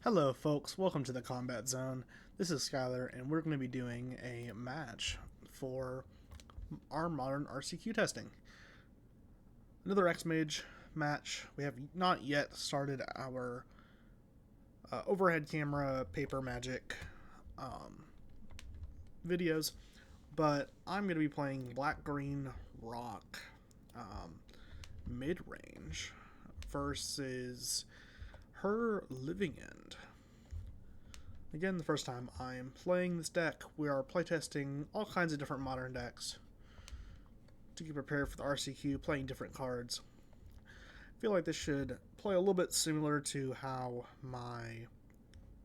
Hello folks, welcome to the Combat Zone. This is Skylar and we're going to be doing a match for our modern RCQ testing. Another X-Mage match. We have not yet started our overhead camera paper magic videos, but I'm going to be playing Black-Green Rock mid-range versus her Living End. Again, the first time I'm playing this deck, we are playtesting all kinds of different modern decks to get prepared for the RCQ, playing different cards. I feel like this should play a little bit similar to how my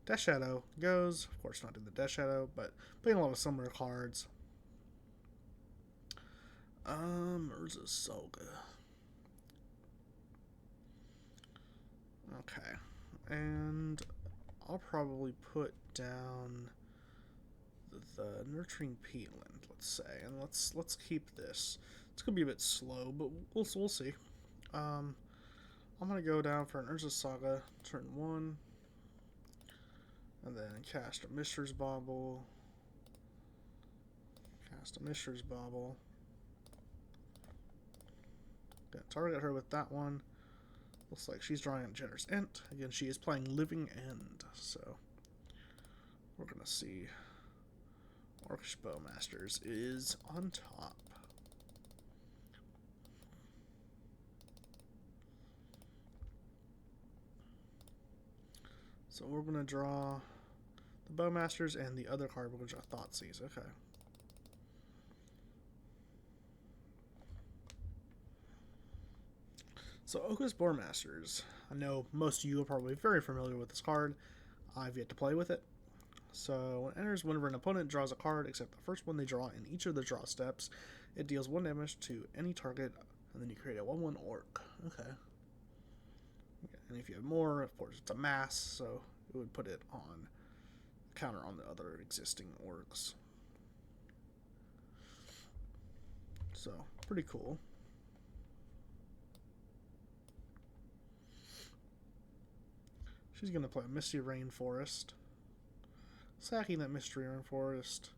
Death Shadow goes. Of course, not in the Death Shadow, but playing a lot of similar cards. Urza Saga. Okay. And I'll probably put down the Nurturing Peatland, let's say, and let's keep this. It's gonna be a bit slow, but we'll see. I'm gonna go down for an Urza Saga, turn 1, and then cast a Mishra's Bauble. Cast a Mishra's Bauble. Gonna target her with that one. Looks like she's drawing a Generous Ent. Again, she is playing Living End, so we're gonna see. Orcish Bowmasters is on top. So we're gonna draw the Bowmasters and the other card. We're gonna draw Thoughtseize. Okay. So Oka's Bowmasters. I know most of you are probably very familiar with this card. I've yet to play with it. So when it enters, whenever an opponent draws a card except the first one they draw in each of the draw steps, it deals 1 damage to any target, and then you create a 1/1 orc. Okay. And if you have more, of course, it's a mass, so it would put it on counter on the other existing orcs. So, pretty cool. She's going to play a Misty Rainforest. Sacking that Misty Rainforest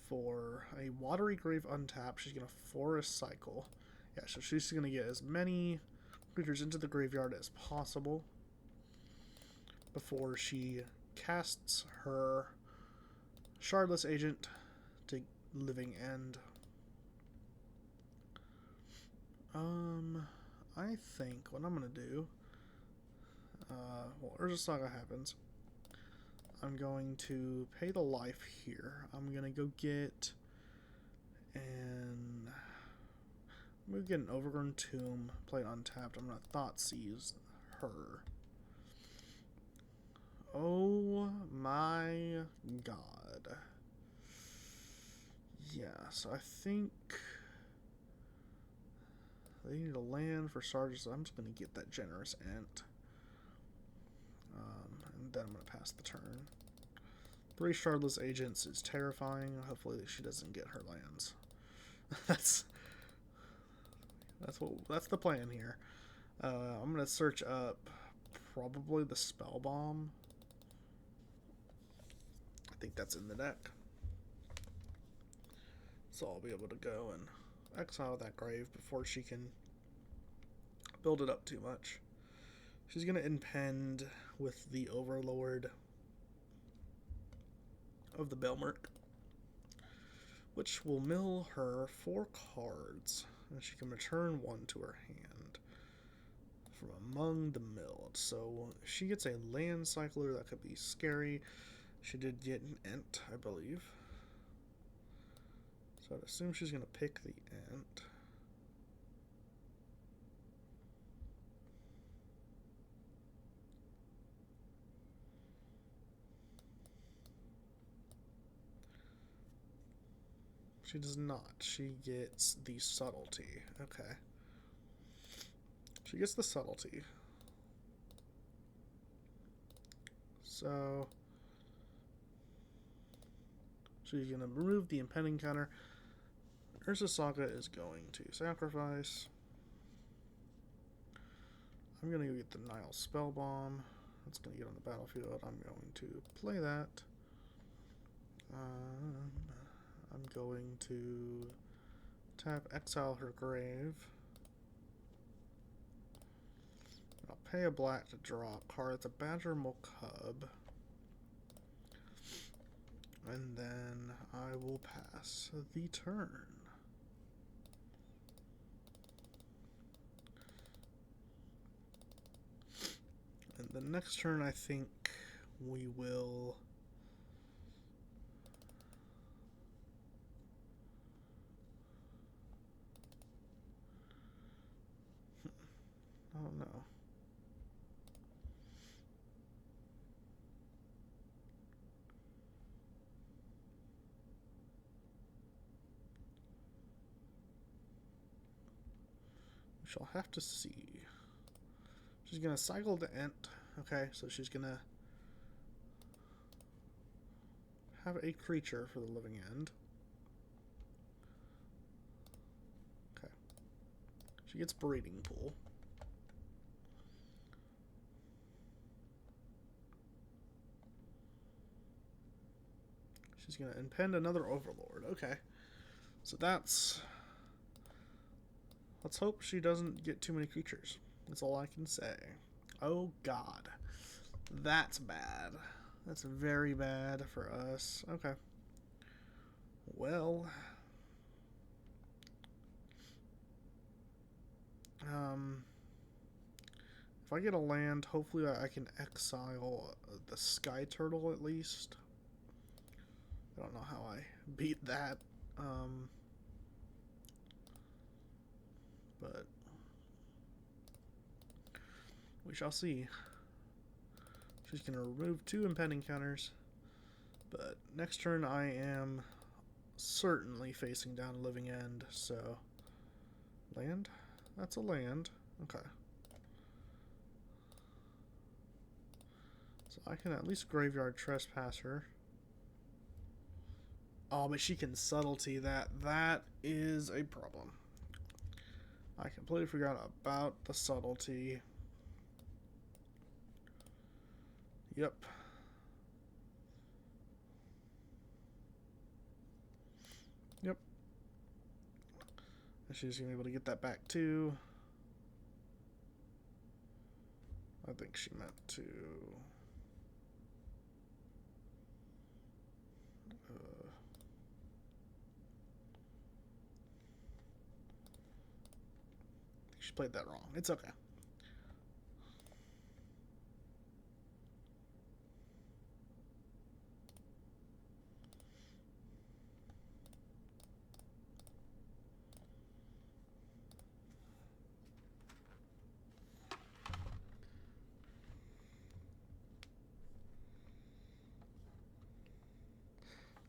for a Watery Grave untap. She's going to Forest Cycle. Yeah, so she's going to get as many creatures into the graveyard as possible before she casts her Shardless Agent to Living End. I think what I'm going to do, well, Urza Saga happens. I'm going to pay the life here. I'm going to go get an Overgrown Tomb, play untapped. I'm going to Thoughtseize her. Oh my god. Yeah, so I think they need a land for starters, so I'm just going to get that Generous Ent. And then I'm going to pass the turn. 3 Shardless Agents is terrifying. Hopefully she doesn't get her lands. that's the plan here. I'm going to search up probably the Spell Bomb. I think that's in the deck. So I'll be able to go and exile that grave before she can build it up too much. She's going to impend with the Overlord of the Belmerk, which will mill her 4 cards, and she can return 1 to her hand from among the milled. So she gets a land cycler. That could be scary. She did get an Ent, I believe. So I'd assume she's going to pick the Ent. She does not. She gets the Subtlety. Okay. She gets the Subtlety. So she's going to remove the impending counter. Urza Saga is going to sacrifice. I'm going to go get the Nile Spell Bomb. That's going to get on the battlefield. I'm going to play that. I'm going to tap exile her grave. I'll pay a black to draw a card. It's a Badger Mole Cub. And then I will pass the turn. And the next turn, I think we will... I don't know. We shall have to see. She's going to cycle the Ent. Okay, so she's going to have a creature for the living end. Okay. She gets Breeding Pool. She's going to impend another Overlord. Okay. So that's... Let's hope she doesn't get too many creatures. That's all I can say. Oh, God. That's bad. That's very bad for us. Okay. Well... if I get a land, hopefully I can exile the Sky Turtle at least. I don't know how I beat that. But we shall see. She's going to remove 2 impending counters. But next turn I am certainly facing down a living end, so... Land? That's a land. Okay. So I can at least Graveyard Trespasser. Oh, but she can Subtlety that. That is a problem. I completely forgot about the Subtlety. Yep. Yep. And she's going to be able to get that back too. I think she meant to... she played that wrong. It's okay.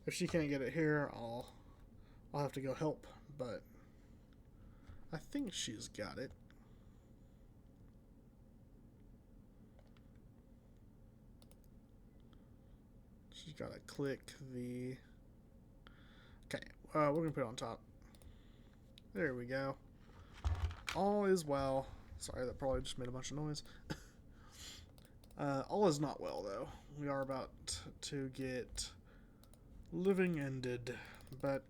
If she can't get it here, I'll have to go help, but I think she's got it. She's got to click the... Okay, we're going to put it on top. There we go. All is well. Sorry, that probably just made a bunch of noise. All is not well, though. We are about to get living ended, but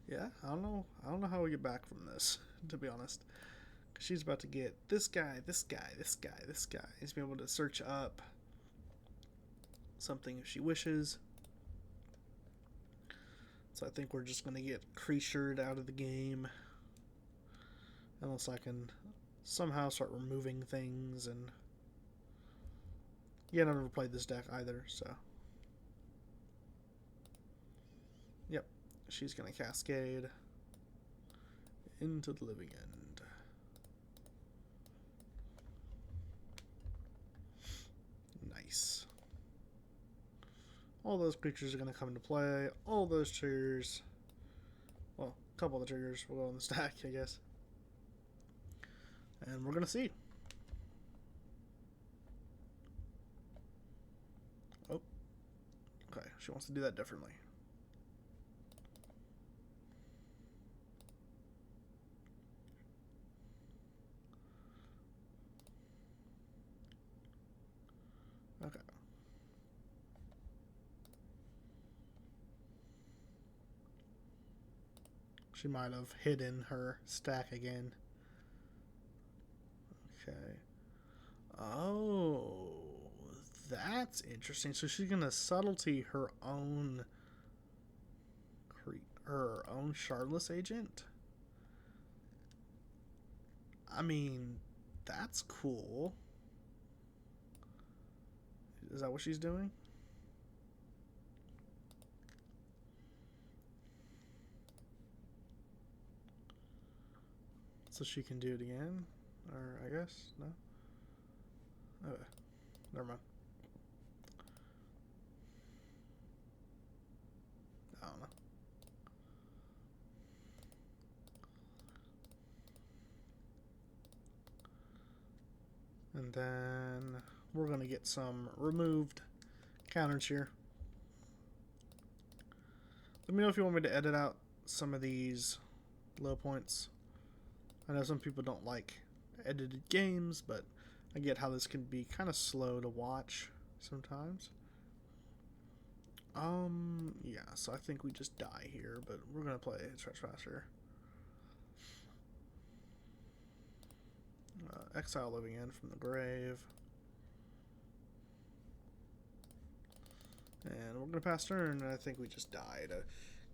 yeah, I don't know how we get back from this, to be honest. She's about to get this guy, this guy, this guy, this guy. He's be able to search up something if she wishes. So I think we're just going to get creatured out of the game. Unless I can somehow start removing things. And yeah, I've never played this deck either, so. Yep, she's going to Cascade into the living end. Nice. All those creatures are going to come into play. All those triggers. Well, a couple of the triggers will go on the stack, I guess. And we're going to see. Oh. Okay, she wants to do that differently. She might have hidden her stack again. Okay. Oh, that's interesting. So she's gonna subtlety her own Shardless agent. I mean, that's cool. Is that what she's doing? So she can do it again? Or I guess? No? Okay. Never mind. I don't know. And then we're going to get some removed counters here. Let me know if you want me to edit out some of these low points. I know some people don't like edited games, but I get how this can be kind of slow to watch sometimes. Yeah, so I think we just die here, but we're going to play Stretch Faster. Exile Living End from the grave. And we're going to pass turn, and I think we just died.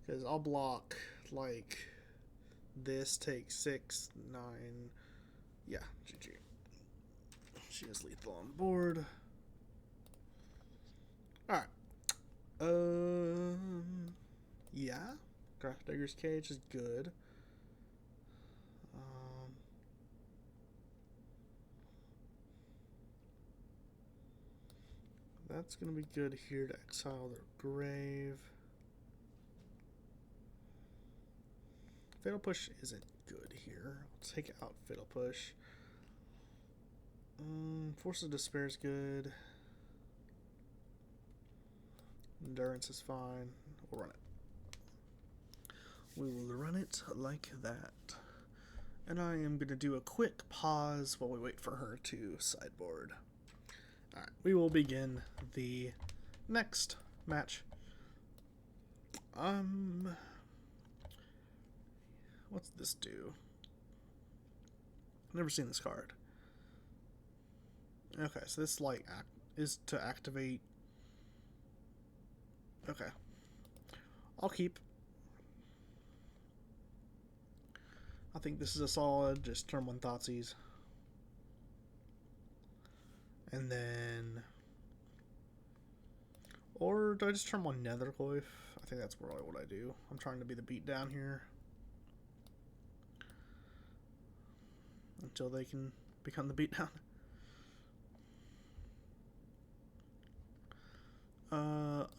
Because I'll block, like, this takes 6, 9. Yeah, GG. She is lethal on board. Alright. Yeah. Grafdigger's Cage is good. That's going to be good here to exile their grave. Fatal Push isn't good here. I'll take out Fatal Push. Force of Despair is good. Endurance is fine. We'll run it. We will run it like that. And I am going to do a quick pause while we wait for her to sideboard. Alright, we will begin the next match. What's this do? Never seen this card. Okay, so this like is to activate. Okay, I'll keep. I think this is a solid. Just turn 1 Thoughtseize, and then, or do I just turn 1 Netherglyph? I think that's probably what I do. I'm trying to be the beatdown here until they can become the beatdown.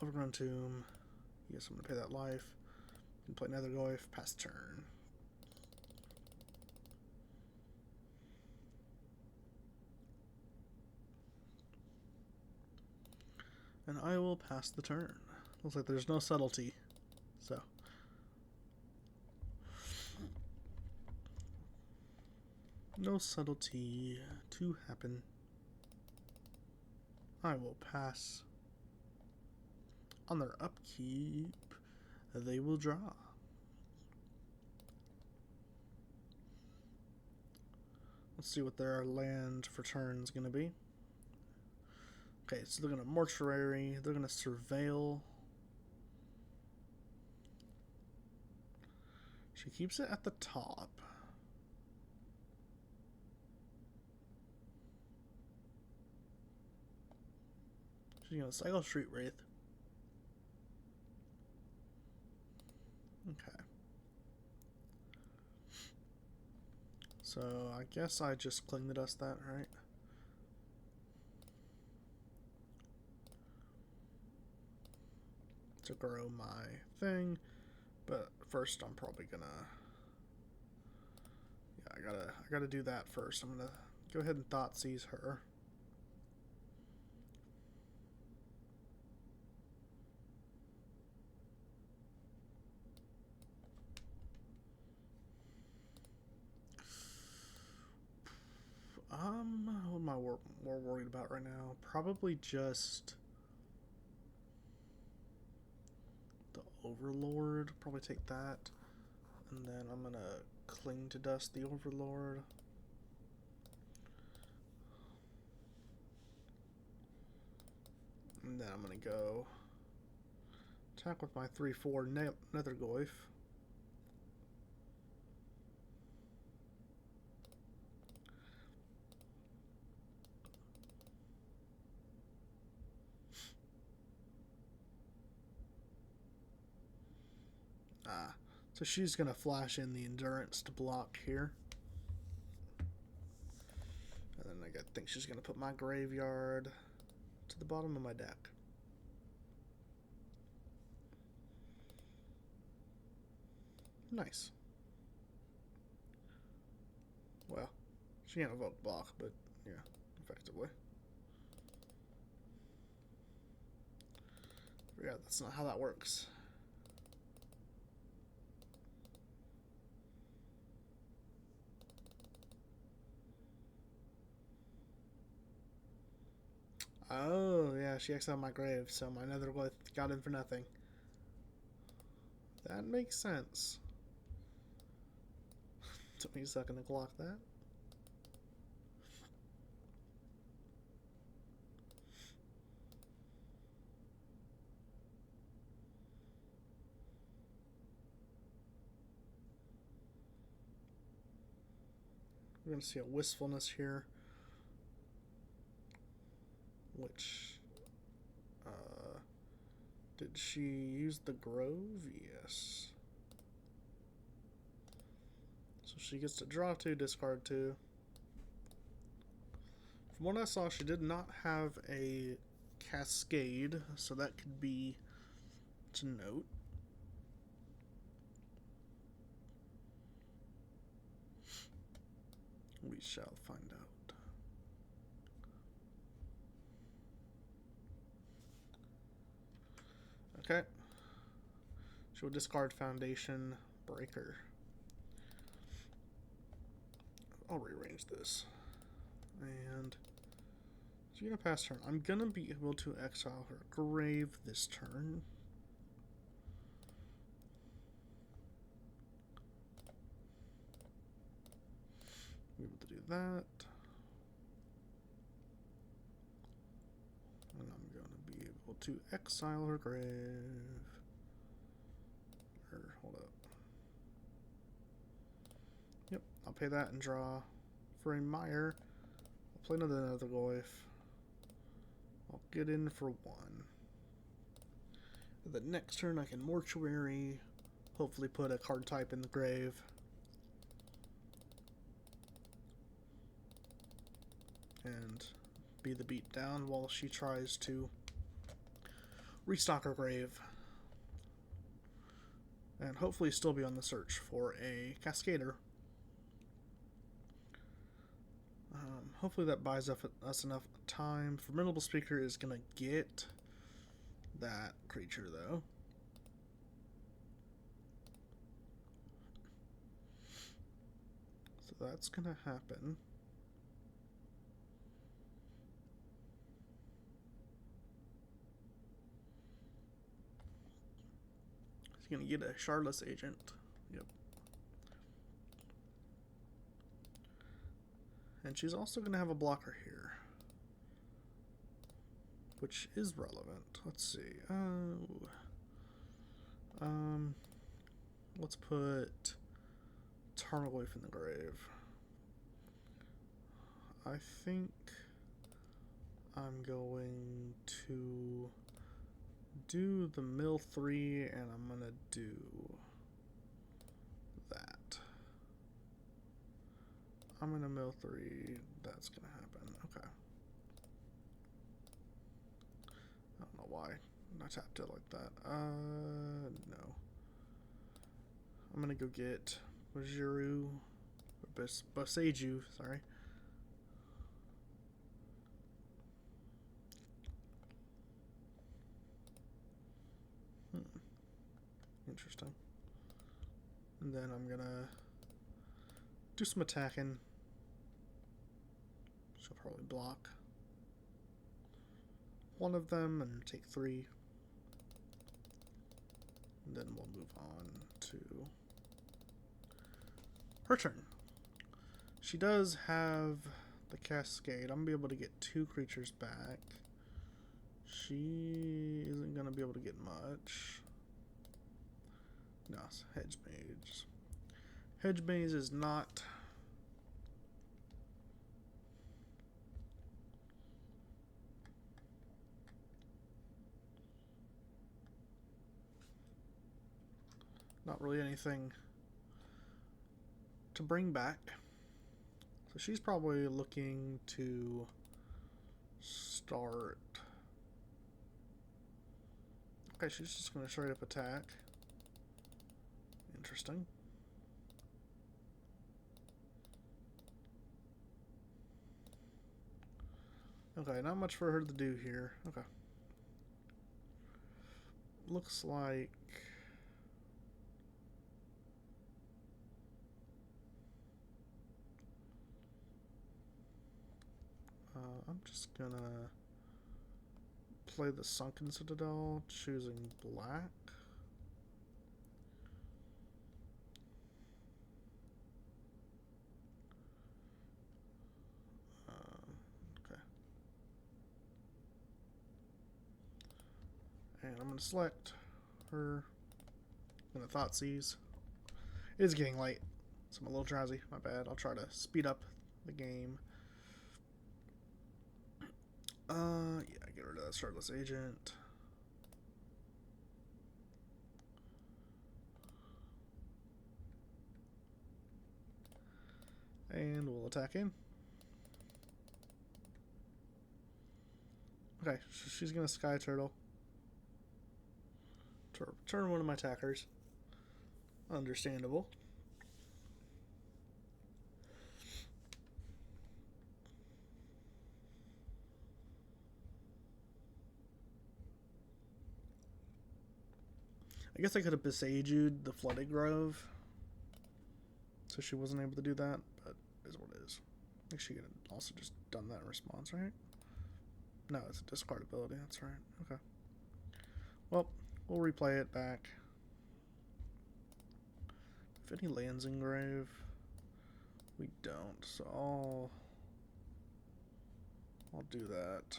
Overgrown Tomb. Yes, I'm gonna pay that life. Can play Netherglyph. Pass turn. And I will pass the turn. Looks like there's no subtlety, so. No subtlety to happen. I will pass. On their upkeep, they will draw. Let's see what their land for turn is going to be. Okay, so they're going to Mortuary. They're going to Surveil. She keeps it at the top. She's going to cycle Street Wraith. Okay. So I guess I just cling the dust that, right? To grow my thing, but first I'm probably gonna, yeah, I gotta do that first. I'm gonna go ahead and Thoughtseize her. What am I more worried about right now? Probably just the Overlord. Probably take that. And then I'm gonna cling to dust the Overlord. And then I'm gonna go attack with my 3/4 Nethergoyf. So she's going to flash in the Endurance to block here. And then I think she's going to put my Graveyard to the bottom of my deck. Nice. Well, she can't evoke block, but yeah, effectively. But yeah, that's not how that works. Oh, yeah, she exiled my grave, so my Netherglyph got in for nothing. That makes sense. Took me a second to clock that. We're going to see a Wistfulness here. Which, did she use the Grove? Yes. So she gets to draw 2, discard 2. From what I saw, she did not have a Cascade, so that could be to note. We shall find out. Okay. She'll discard Foundation Breaker. I'll rearrange this. And she's going to pass turn. I'm going to be able to exile her grave this turn. Be able to do that. And I'm going to be able to exile her grave. Hold up. Yep, I'll pay that and draw for a Mire. I'll play another Nethergoyf. I'll get in for 1. The next turn I can Mortuary, hopefully put a card type in the grave. And be the beat down while she tries to restock her grave. And hopefully still be on the search for a Cascader. Hopefully that buys us enough time. Formidable Speaker is going to get that creature, though. So that's going to happen. He's going to get a Shardless Agent. Yep. And she's also going to have a blocker here, which is relevant. Let's see. Let's put Tarmogoyf in the grave. I think I'm going to do the mill 3, and I'm gonna do that. I'm gonna mill 3. That's gonna happen. Okay. I don't know why I tapped it like that. No. I'm gonna go get Bajuru, or Boseiju, sorry. Interesting. And then I'm gonna do some attacking. She'll probably block one of them and take 3. And then we'll move on to Her turn. She does have the Cascade. I'm going to be able to get 2 creatures back. She isn't going to be able to get much. No, it's Hedge Maze. Hedge Maze is not... not really anything to bring back. So she's probably looking to start... Okay, she's just going to straight up attack. Interesting. Okay, not much for her to do here. Okay. Looks like... I'm just gonna play the Sunken Citadel, choosing black. Okay. And I'm gonna select her in the Thoughtseize. It is getting late, so I'm a little drowsy. My bad. I'll try to speed up the game. Yeah, get rid of that Starless Agent. And we'll attack in. Okay, she's gonna Sky Turtle. Turn one of my attackers. Understandable. I guess I could have besaged the Flooded Grove, so she wasn't able to do that, but it is what it is. I think she could have also just done that in response, right? No, it's a discard ability, that's right. Okay. Well, we'll replay it back. If any lands in grave, we don't, so I'll do that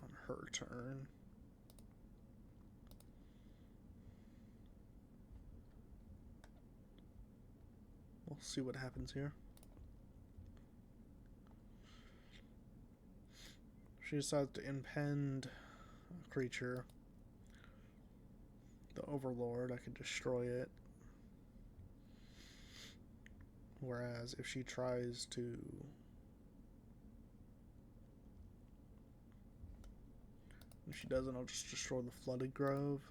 on her turn. We'll see what happens here. She decides to impend a creature. The Overlord, I could destroy it. Whereas if she tries to... If she doesn't, I'll just destroy the Flooded Grove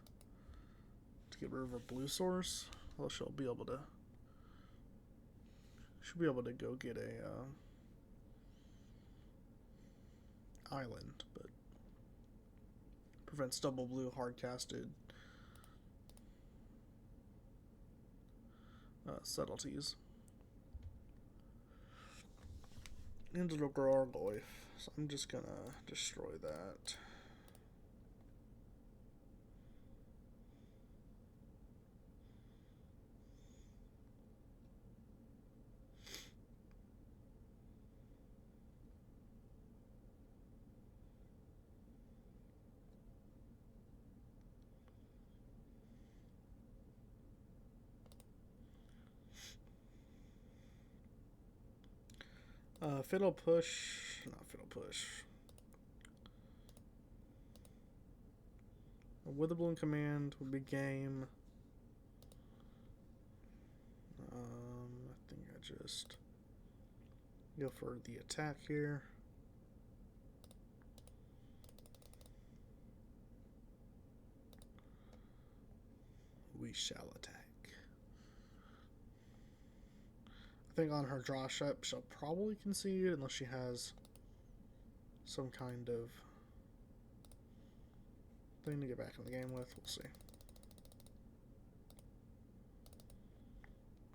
to get rid of her blue source. Well, she'll be able to go get a island, but prevents double blue hard casted subtleties. And it'll grow Gargoyle, so I'm just gonna destroy that. Fiddle Push, not Fiddle Push. A Witherbloom command would be game. I think I just go for the attack here. We shall attack. I think on her draw step, she'll probably concede unless she has some kind of thing to get back in the game with. We'll see.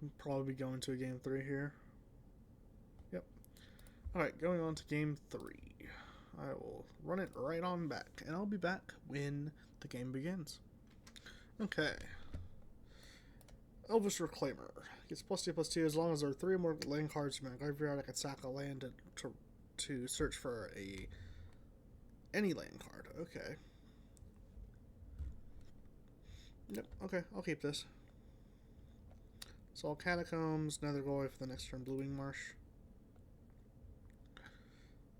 We'll probably be going to a game 3 here. Yep. Alright, going on to game 3. I will run it right on back, and I'll be back when the game begins. Okay. Elvish Reclaimer. It's +2/+2 as long as there are 3 or more land cards in my graveyard. I can sack a land to search for any land card. Okay. Yep. Okay, I'll keep this. So all Catacombs, Nethergoy for the next turn. Blooming Marsh.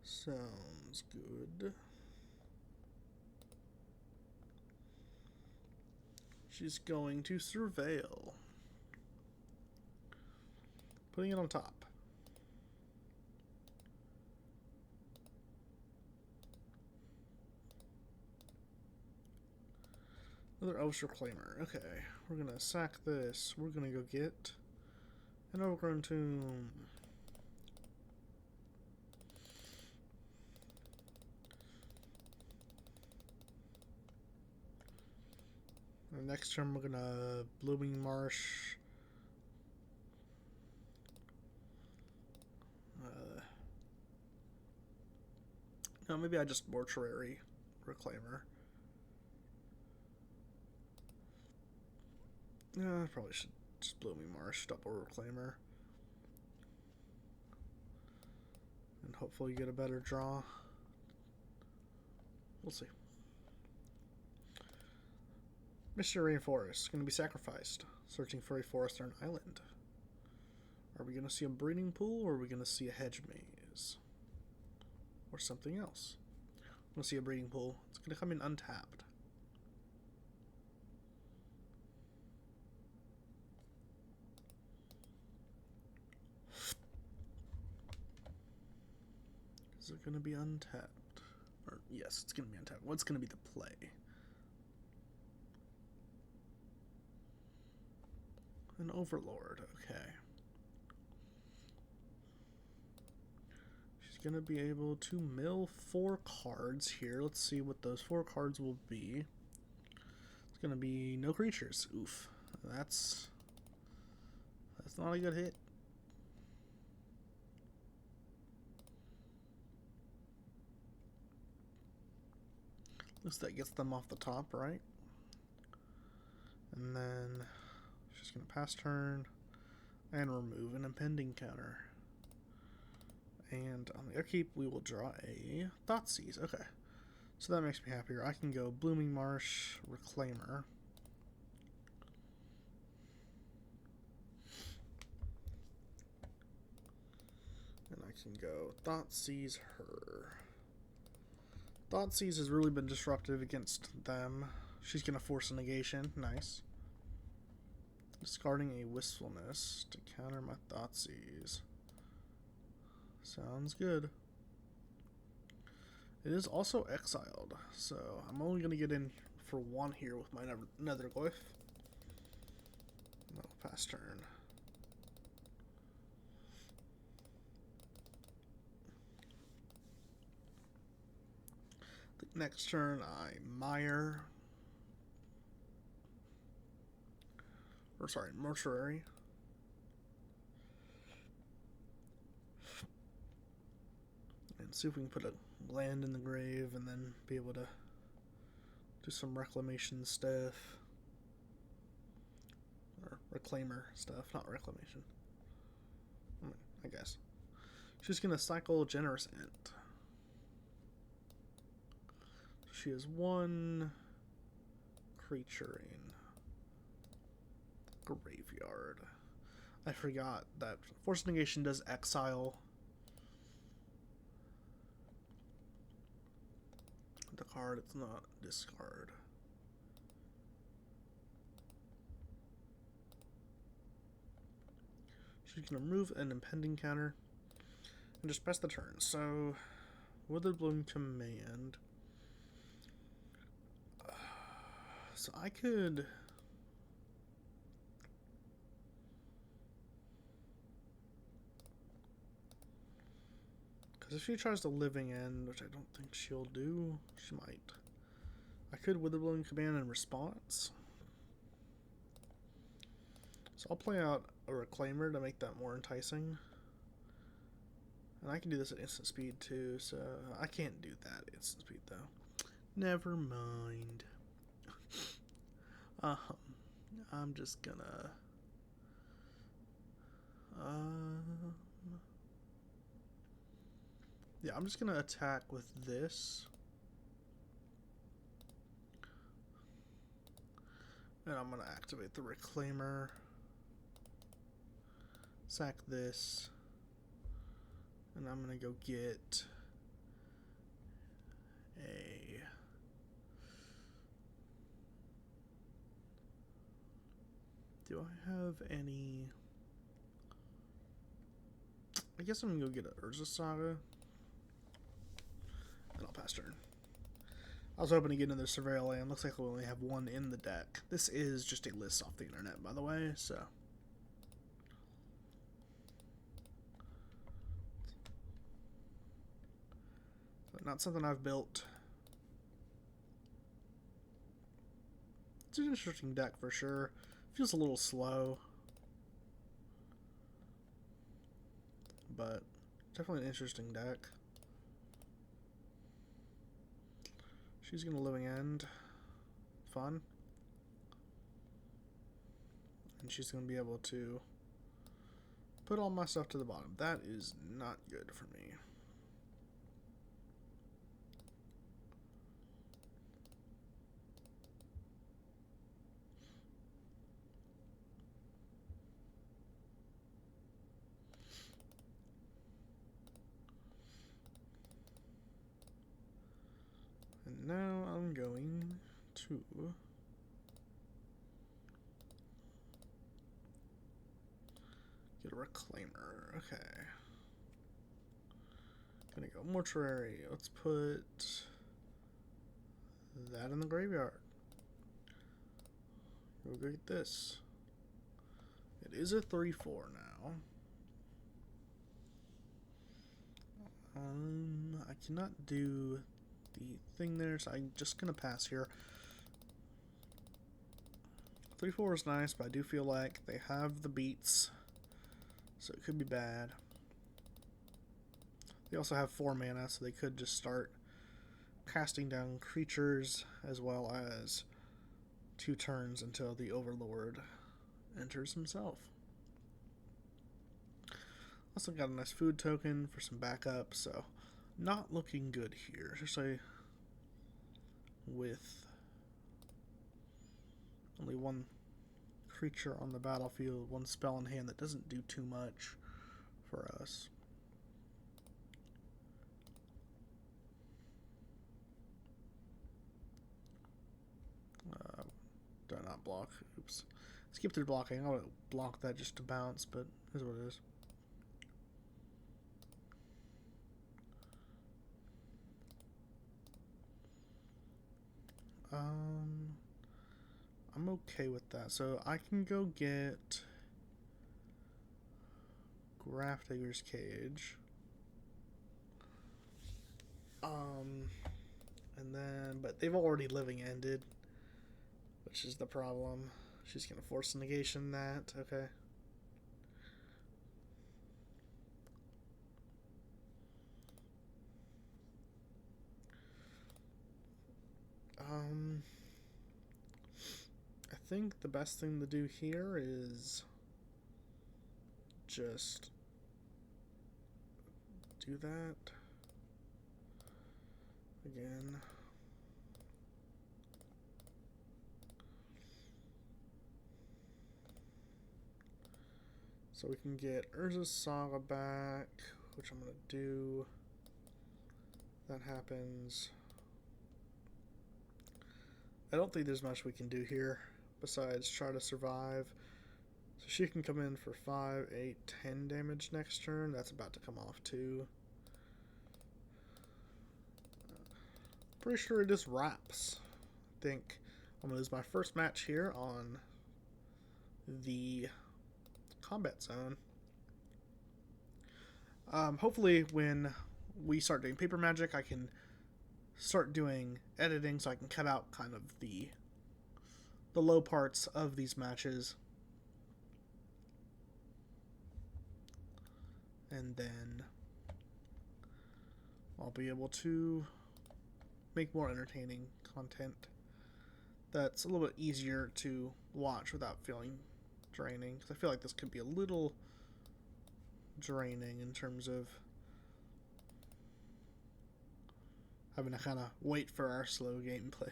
Sounds good. She's going to Surveil. Putting it on top. Another Elvish Reclaimer. Okay, we're gonna sack this. We're gonna go get an Overgrown Tomb. And next turn we're gonna Blooming Marsh. No, maybe I just Mortuary Reclaimer. I probably should just Blooming Marsh, double Reclaimer. And hopefully get a better draw. We'll see. Mystery Rainforest, going to be sacrificed. Searching for a forest or an island. Are we going to see a breeding pool, or are we going to see a hedge maze? Or something else? I'm going to see a breeding pool. It's going to come in untapped. Is it going to be untapped? Or, yes, it's going to be untapped. What's going to be the play? An Overlord, okay. She's going to be able to mill 4 cards here. Let's see what those 4 cards will be. It's going to be no creatures. Oof. That's not a good hit. At least that gets them off the top, right? And then she's going to pass turn and remove an impending counter. And on the upkeep, we will draw a Thoughtseize. Okay. So that makes me happier. I can go Blooming Marsh, Reclaimer. And I can go Thoughtseize her. Thoughtseize has really been disruptive against them. She's going to force a negation. Nice. Discarding a Wistfulness to counter my Thoughtseize. Sounds good. It is also exiled, so I'm only going to get in for 1 here with my Netherglyph. No, pass turn. The next turn, I Mire. Or sorry, Mortuary. And see if we can put a land in the grave and then be able to do some reclamation stuff. Or reclaimer stuff, not reclamation. I guess. She's going to cycle Generous Ent. She has 1 creature in graveyard. I forgot that Force Negation does exile the card, it's not discard. She's going to remove an impending counter and just press the turn. So, Witherbloom Command. So I could... Because if she tries to Living End, which I don't think she'll do, she might. I could Witherbloom Command in response. So I'll play out a Reclaimer to make that more enticing. And I can do this at instant speed too, so I can't do that at instant speed though. Never mind. I'm just gonna Yeah, I'm just going to attack with this. And I'm going to activate the Reclaimer. Sack this. And I'm going to go get a... Do I have any... I guess I'm going to go get an Urza Saga. And I'll pass turn. I was hoping to get another Surveil Land. Looks like we only have one in the deck. This is just a list off the internet, by the way, so... Not something I've built. It's an interesting deck for sure. Feels a little slow. But definitely an interesting deck. She's gonna Living End. Fun. And she's gonna be able to put all my stuff to the bottom. That is not good for me. And now I'm going to get a Reclaimer. Okay. Gonna go Mortuary. Let's put that in the graveyard. We'll go get this. It is a 3/4 now. I cannot do the thing there, so I'm just gonna pass here. 3/4 is nice, but I do feel like they have the beats, so it could be bad. They also have 4 mana, so they could just start casting down creatures as well as 2 turns until the Overlord enters himself. Also got a nice food token for some backup, so not looking good here, especially with only 1 creature on the battlefield, 1 spell in hand that doesn't do too much for us. Do I not block? Oops. Skip through blocking. I would block that just to bounce, but here's what it is. I'm okay with that. So I can go get Grafdigger's Cage. And then, but they've already Living Ended, which is the problem. She's gonna force negation that. Okay. I think the best thing to do here is just do that again. So we can get Urza's Saga back, which I'm going to do. That happens. I don't think there's much we can do here besides try to survive. So she can come in for 5, 8, 10 damage next turn. That's about to come off too. Pretty sure it just wraps. I think I'm going to lose my first match here on the combat zone. Hopefully when we start doing paper magic, I can start doing editing so I can cut out kind of the low parts of these matches. And then I'll be able to make more entertaining content that's a little bit easier to watch without feeling draining. Because I feel like this could be a little draining in terms of having to kind of wait for our slow gameplay.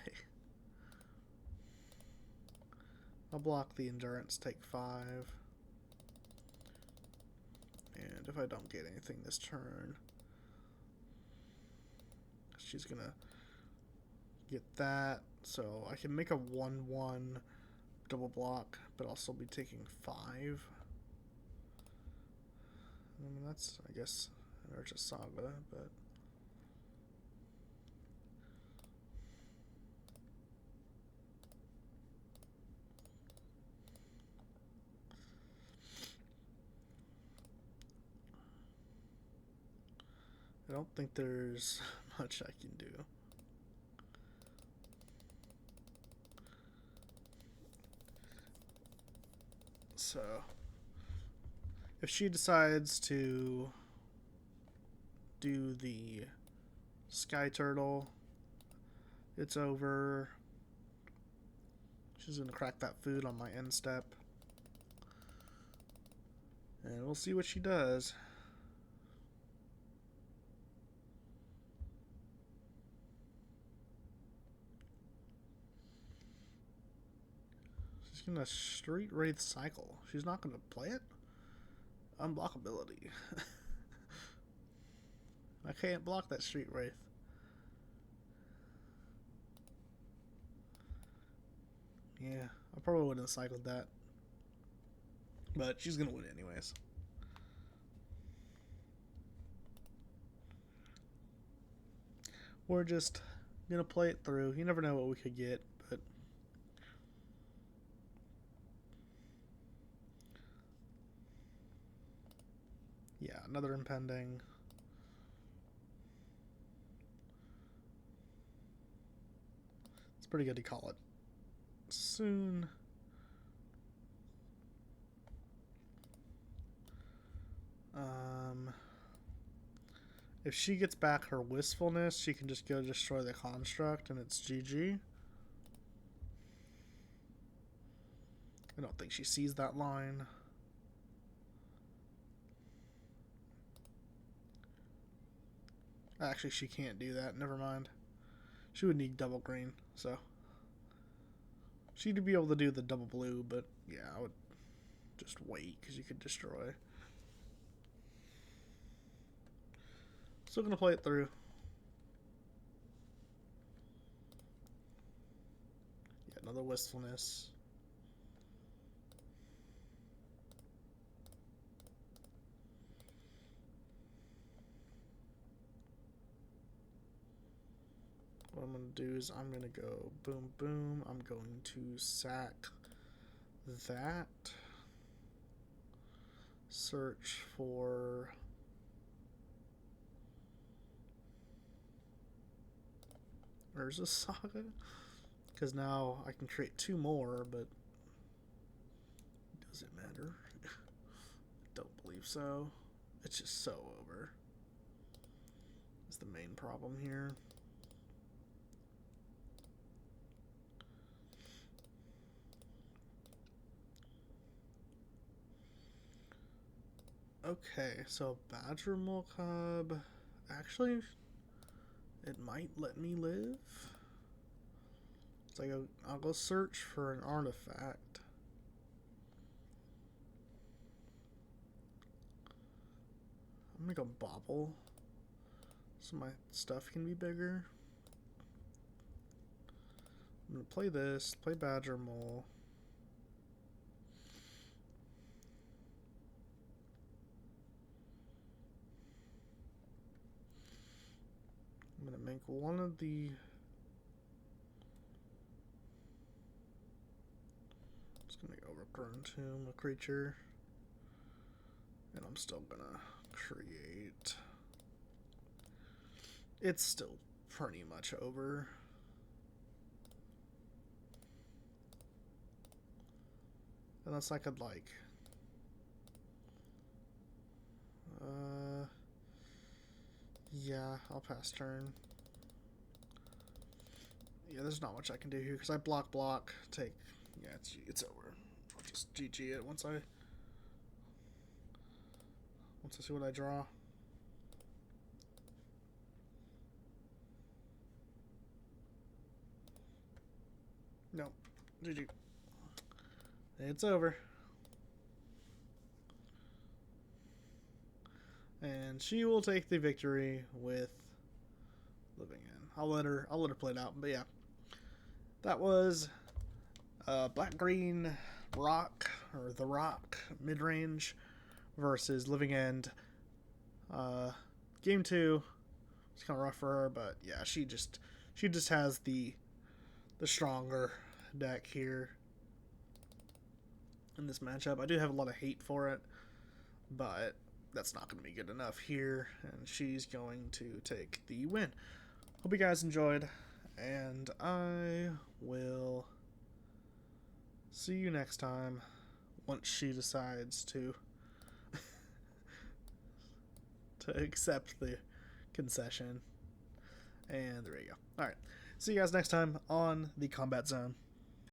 I'll block the endurance, take 5. And if I don't get anything this turn, she's gonna get that. So I can make a 1/1 double block, but I'll still be taking 5. I mean, that's, I guess, an Urcha Saga, but I don't think there's much I can do. So, if she decides to do the Sky Turtle, it's over. She's going to crack that food on my end step. And we'll see what she does. She's going to Street Wraith Cycle. She's not going to play it? Unblockability. I can't block that Street Wraith. Yeah, I probably wouldn't have cycled that. But she's going to win anyways. We're just going to play it through. You never know what we could get, but yeah, another impending. It's pretty good to call it soon. If she gets back her wistfulness, she can just go destroy the construct and it's GG. I don't think she sees that line. Actually, she can't do that. Never mind. She would need double green, so she'd be able to do the double blue, but yeah, I would just wait because you could destroy. Still gonna play it through. Yeah, another wistfulness. What I'm going to do is I'm going to go boom, boom. I'm going to sack that. Search for Urza Saga. Because now I can create 2 more, but does it matter? Don't believe so. It's just so over. That's the main problem here. Okay, so Badger Molcub, actually, it might let me live. So I'll go search for an artifact. I'm gonna go Bobble, so my stuff can be bigger. I'm gonna play this, play Badger Mole. I'm gonna make one of the. Just gonna make Overgrown Tomb a creature, and I'm still gonna create. It's still pretty much over. Unless I could like. Yeah, I'll pass turn. Yeah, there's not much I can do here because I block, take. Yeah, it's over. I'll just GG it once Once I see what I draw. No. GG. It's over. And she will take the victory with living in. I'll let her play it out. But yeah. That was Black-Green Rock, or the Rock mid-range versus Living End. Game 2 was kind of rough for her, but yeah, she just has the stronger deck here in this matchup. I do have a lot of hate for it, but that's not going to be good enough here, and she's going to take the win. Hope you guys enjoyed, and I will see you next time once she decides to accept the concession. And there you go. Alright, see you guys next time on the Combat Zone.